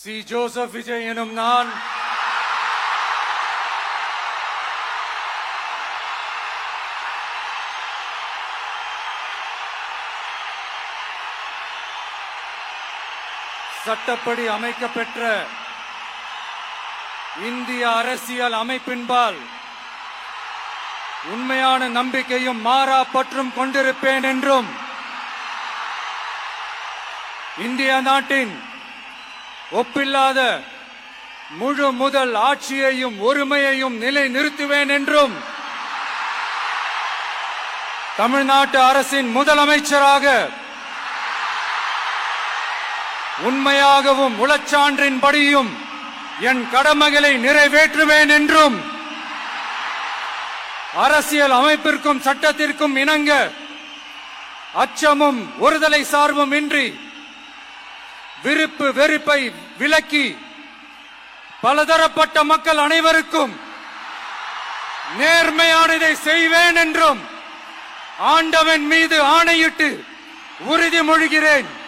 C. Joseph Vijay எனும் நான் சட்டப்படி அமைக்கப்பெற்ற இந்திய அரசியல் அமைப்பின்பால் உண்மையான நம்பிக்கையும் மாறா பற்றும் கொண்டிருப்பேன் என்றும் இந்திய நாட்டின் ஒப்பில்லாத முழு முதல் ஆட்சியையும் ஒருமையையும் நிலை நிறுத்துவேன் என்றும் தமிழ்நாட்டு அரசின் முதலமைச்சராக உண்மையாகவும் உளச்சான்றின்படியும் என் கடமைகளை நிறைவேற்றுவேன் என்றும் அரசியல் அமைப்பிற்கும் சட்டத்திற்கும் இணங்க அச்சமும் ஒருதலை சார்பும் இன்றி விருப்பு வெறுப்பை விலக்கி பலதரப்பட்ட மக்கள் அனைவருக்கும் நேர்மையானதை செய்வேன் என்றும் ஆண்டவன் மீது ஆணையிட்டு உறுதிமொழிகிறேன்.